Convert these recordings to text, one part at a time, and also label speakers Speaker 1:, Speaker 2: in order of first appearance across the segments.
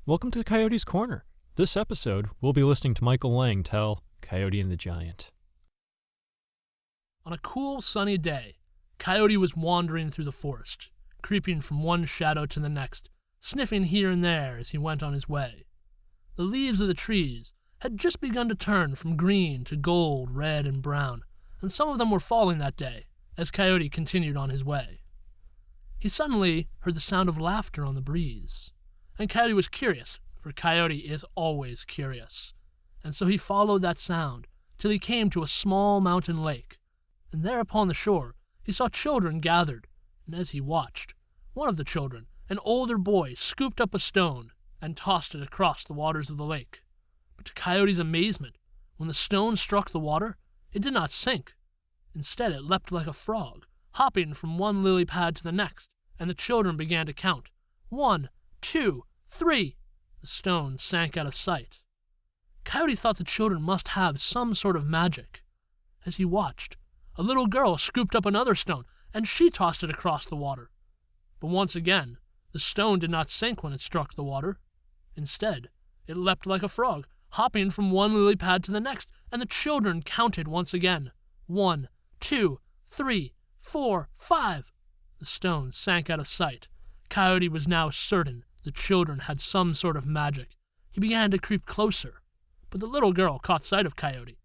Speaker 1: Welcome to Coyote's Corner. This episode, we'll be listening to Michael Lang tell Coyote and the Giant.
Speaker 2: On a cool, sunny day, Coyote was wandering through the forest, creeping from one shadow to the next, sniffing here and there as he went on his way. The leaves of the trees had just begun to turn from green to gold, red, and brown, and some of them were falling that day as Coyote continued on his way. He suddenly heard the sound of laughter on the breeze, and Coyote was curious, for Coyote is always curious, and so he followed that sound till he came to a small mountain lake, and there upon the shore he saw children gathered, and as he watched, one of the children, an older boy, scooped up a stone and tossed it across the waters of the lake. But to Coyote's amazement, when the stone struck the water, it did not sink. Instead, it leapt like a frog, hopping from one lily pad to the next, and the children began to count. 1, 2, 3. The stone sank out of sight. Coyote thought the children must have some sort of magic. As he watched, a little girl scooped up another stone, and she tossed it across the water. But once again, the stone did not sink when it struck the water. Instead, it leapt like a frog, hopping from one lily pad to the next, and the children counted once again. 1, 2, 3, 4, 5. The stone sank out of sight. Coyote was now certain the children had some sort of magic. He began to creep closer, but the little girl caught sight of Coyote.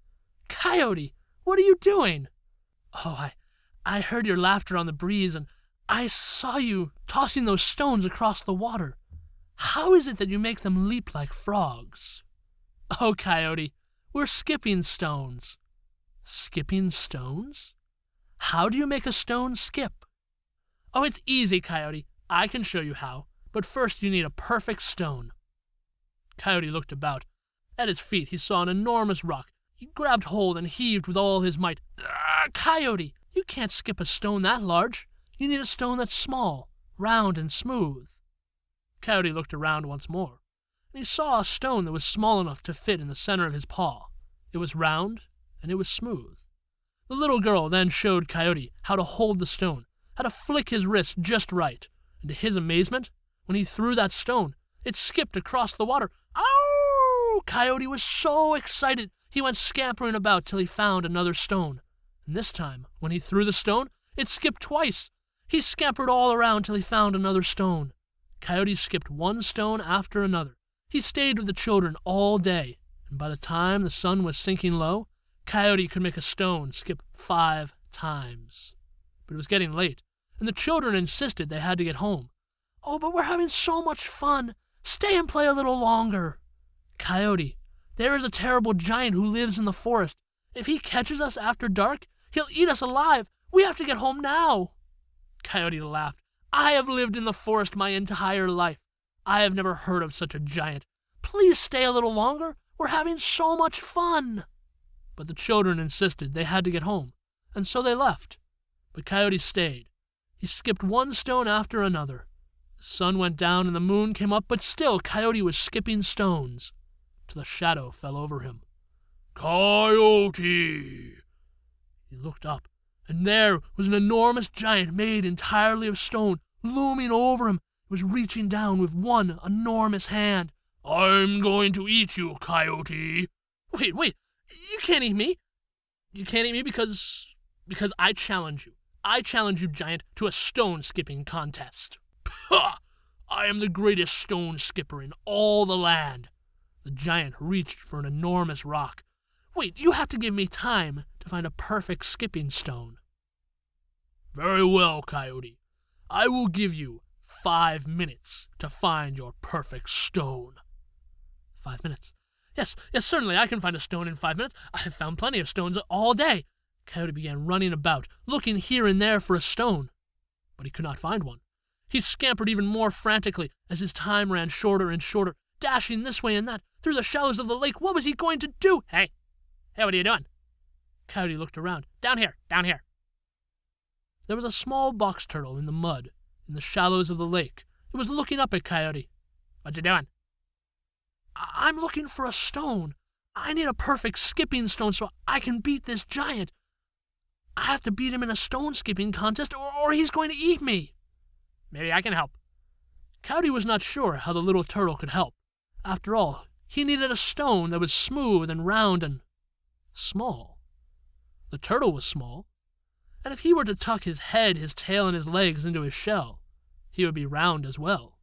Speaker 2: "Coyote, what are you doing?" "Oh, I heard your laughter on the breeze, and I saw you tossing those stones across the water. How is it that you make them leap like frogs?" "Oh, Coyote, we're skipping stones." "Skipping stones? How do you make a stone skip?" "Oh, it's easy, Coyote. I can show you how. But first you need a perfect stone." Coyote looked about. At his feet he saw an enormous rock. He grabbed hold and heaved with all his might. "Coyote, you can't skip a stone that large. You need a stone that's small, round, and smooth." Coyote looked around once more, and he saw a stone that was small enough to fit in the center of his paw. It was round, and it was smooth. The little girl then showed Coyote how to hold the stone, how to flick his wrist just right, and to his amazement, when he threw that stone, it skipped across the water. "Ow!" Coyote was so excited, he went scampering about till he found another stone. And this time, when he threw the stone, it skipped twice. He scampered all around till he found another stone. Coyote skipped one stone after another. He stayed with the children all day, and by the time the sun was sinking low, Coyote could make a stone skip 5 times. But it was getting late, and the children insisted they had to get home. "Oh, but we're having so much fun. Stay and play a little longer." "Coyote, there is a terrible giant who lives in the forest. If he catches us after dark, he'll eat us alive. We have to get home now." Coyote laughed. "I have lived in the forest my entire life. I have never heard of such a giant. Please stay a little longer. We're having so much fun." But the children insisted they had to get home, and so they left. But Coyote stayed. He skipped one stone after another. The sun went down and the moon came up, but still Coyote was skipping stones, till a shadow fell over him. "Coyote!" He looked up, and there was an enormous giant made entirely of stone, looming over him. It was reaching down with one enormous hand. "I'm going to eat you, Coyote." Wait, you can't eat me. You can't eat me because I challenge you. I challenge you, giant, to a stone-skipping contest. "Ha! I am the greatest stone skipper in all the land." The giant reached for an enormous rock. "Wait, you have to give me time to find a perfect skipping stone." "Very well, Coyote. I will give you 5 minutes to find your perfect stone." 5 minutes? Yes, certainly I can find a stone in 5 minutes. I have found plenty of stones all day." Coyote began running about, looking here and there for a stone, but he could not find one. He scampered even more frantically as his time ran shorter and shorter, dashing this way and that through the shallows of the lake. What was he going to do? Hey, what are you doing?" Coyote looked around. Down here. There was a small box turtle in the mud in the shallows of the lake. It was looking up at Coyote. "What you doing?" "I'm looking for a stone. I need a perfect skipping stone so I can beat this giant. I have to beat him in a stone-skipping contest, or he's going to eat me." "Maybe I can help." Coyote was not sure how the little turtle could help, After all, he needed a stone that was smooth and round and small. The turtle was small, and if he were to tuck his head, his tail, and his legs into his shell, he would be round as well,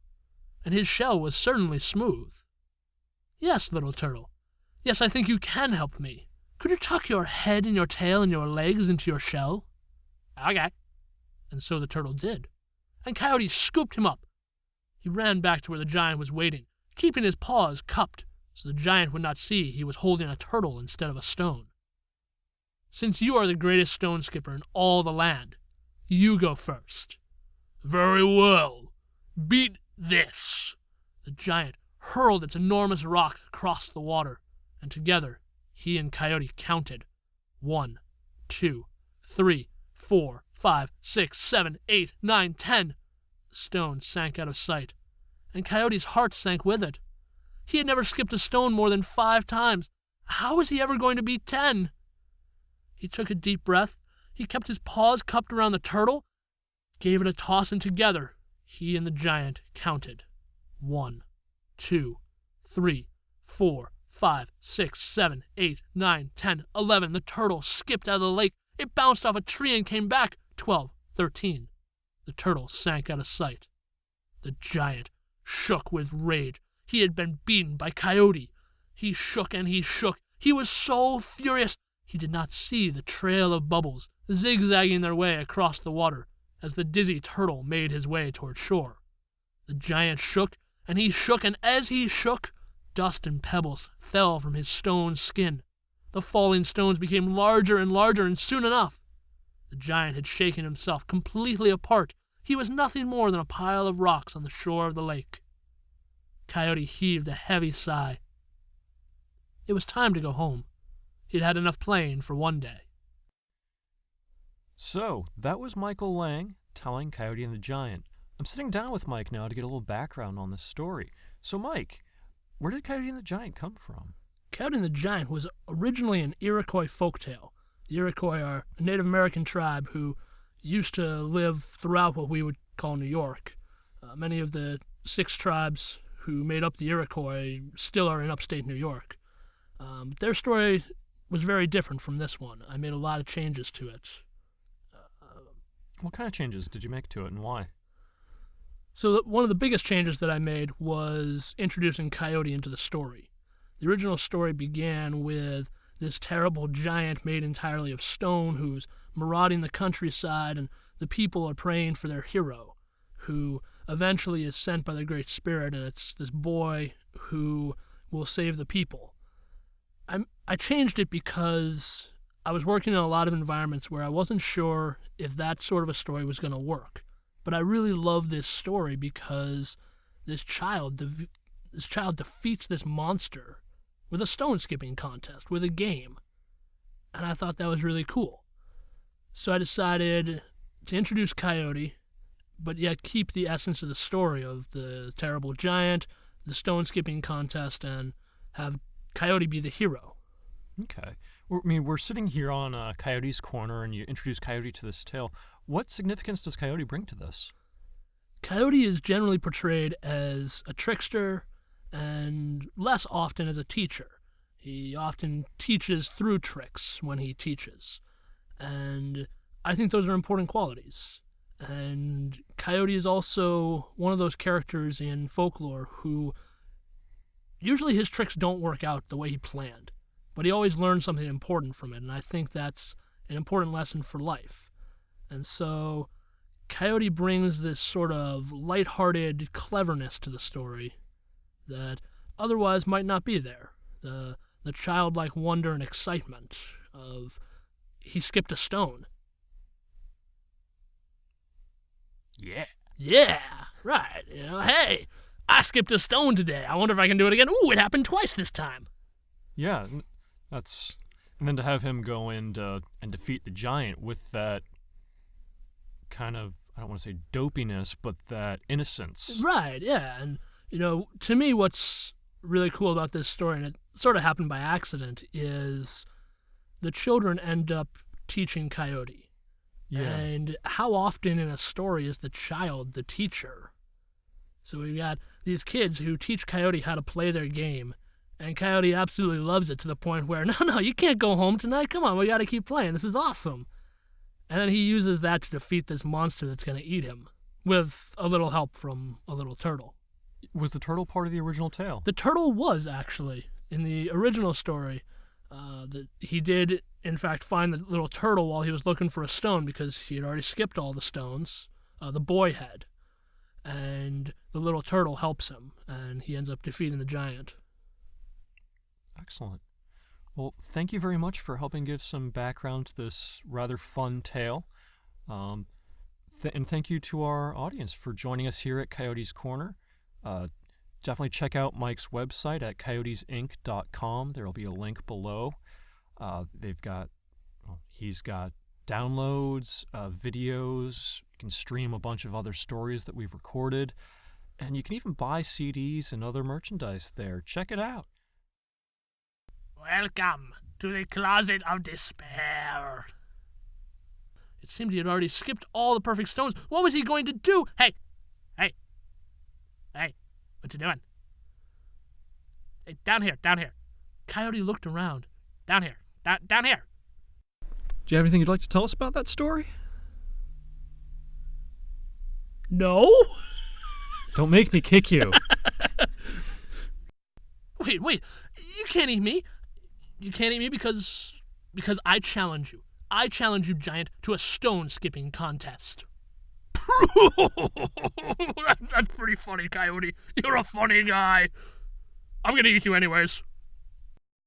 Speaker 2: and his shell was certainly smooth. Yes, little turtle. Yes, I think you can help me. Could you tuck your head and your tail and your legs into your shell? Okay. And so the turtle did, and Coyote scooped him up. He ran back to where the giant was waiting, keeping his paws cupped so the giant would not see he was holding a turtle instead of a stone. Since you are the greatest stone skipper in all the land, you go first. Very well. Beat this. The giant hurled its enormous rock across the water, and together he and Coyote counted 1, 2, 3, 4, 5, 6, 7, 8, 9, 10. The stone sank out of sight, and Coyote's heart sank with it. He had never skipped a stone more than 5 times. How was he ever going to beat 10? He took a deep breath. He kept his paws cupped around the turtle, gave it a toss, and together he and the giant counted 1, 2, 3, 4, 5, 6, 7, 8, 9, 10, 11. The turtle skipped out of the lake. It bounced off a tree and came back. 12, 13. The turtle sank out of sight. The giant shook with rage. He had been beaten by Coyote. He shook and he shook. He was so furious. He did not see the trail of bubbles zigzagging their way across the water as the dizzy turtle made his way toward shore. The giant shook, and he shook, and as he shook, dust and pebbles fell from his stone skin. The falling stones became larger and larger, and soon enough, the giant had shaken himself completely apart. He was nothing more than a pile of rocks on the shore of the lake. Coyote heaved a heavy sigh. It was time to go home. He'd had enough playing for one day.
Speaker 1: So, that was Michael Lang telling Coyote and the Giant. I'm sitting down with Mike now to get a little background on this story. So, Mike, where did Coyote and the Giant come from?
Speaker 2: Coyote and the Giant was originally an Iroquois folktale. The Iroquois are a Native American tribe who used to live throughout what we would call New York. Many of the 6 tribes who made up the Iroquois still are in upstate New York. Their story was very different from this one. I made a lot of changes to it.
Speaker 1: What kind of changes did you make to it, and why?
Speaker 2: So one of the biggest changes that I made was introducing Coyote into the story. The original story began with this terrible giant made entirely of stone who's marauding the countryside, and the people are praying for their hero, who eventually is sent by the Great Spirit, and it's this boy who will save the people. I changed it because I was working in a lot of environments where I wasn't sure if that sort of a story was going to work. But I really love this story because this child defeats this monster with a stone skipping contest, with a game. And I thought that was really cool. So I decided to introduce Coyote, but yet keep the essence of the story of the terrible giant, the stone skipping contest, and have Coyote be the hero.
Speaker 1: Okay. We're sitting here on Coyote's corner, and you introduce Coyote to this tale. What significance does Coyote bring to this?
Speaker 2: Coyote is generally portrayed as a trickster and less often as a teacher. He often teaches through tricks when he teaches. And I think those are important qualities. And Coyote is also one of those characters in folklore who usually his tricks don't work out the way he planned, but he always learns something important from it, and I think that's an important lesson for life. And so Coyote brings this sort of lighthearted cleverness to the story that otherwise might not be there. The childlike wonder and excitement of he skipped a stone.
Speaker 1: Yeah.
Speaker 2: Yeah, right. Hey, I skipped a stone today. I wonder if I can do it again. Ooh, it happened twice this time.
Speaker 1: Yeah, and then to have him go and defeat the giant with that kind of, I don't want to say dopiness, but that innocence.
Speaker 2: Right, yeah. And, to me, what's really cool about this story, and it sort of happened by accident, is the children end up teaching Coyote.
Speaker 1: Yeah.
Speaker 2: And how often in a story is the child the teacher? So we've got these kids who teach Coyote how to play their game. And Coyote absolutely loves it to the point where, no, you can't go home tonight. Come on, we got to keep playing. This is awesome. And then he uses that to defeat this monster that's going to eat him, with a little help from a little turtle.
Speaker 1: Was the turtle part of the original tale?
Speaker 2: The turtle was, actually, in the original story. He did, in fact, find the little turtle while he was looking for a stone because he had already skipped all the stones. The boy had. And the little turtle helps him, and he ends up defeating the giant.
Speaker 1: Excellent. Well, thank you very much for helping give some background to this rather fun tale. And thank you to our audience for joining us here at Coyote's Corner. Definitely check out Mike's website at coyotesinc.com. There will be a link below. He's got downloads, videos. You can stream a bunch of other stories that we've recorded. And you can even buy CDs and other merchandise there. Check it out.
Speaker 2: Welcome to the closet of despair. It seemed he had already skipped all the perfect stones. What was he going to do? Hey, what you doing? Hey, down here. Coyote looked around. Down here. Do
Speaker 1: you have anything you'd like to tell us about that story?
Speaker 2: No.
Speaker 1: Don't make me kick you.
Speaker 2: Wait. You can't eat me. You can't eat me because I challenge you. I challenge you, giant, to a stone-skipping contest. That's pretty funny, Coyote. You're a funny guy. I'm gonna eat you anyways.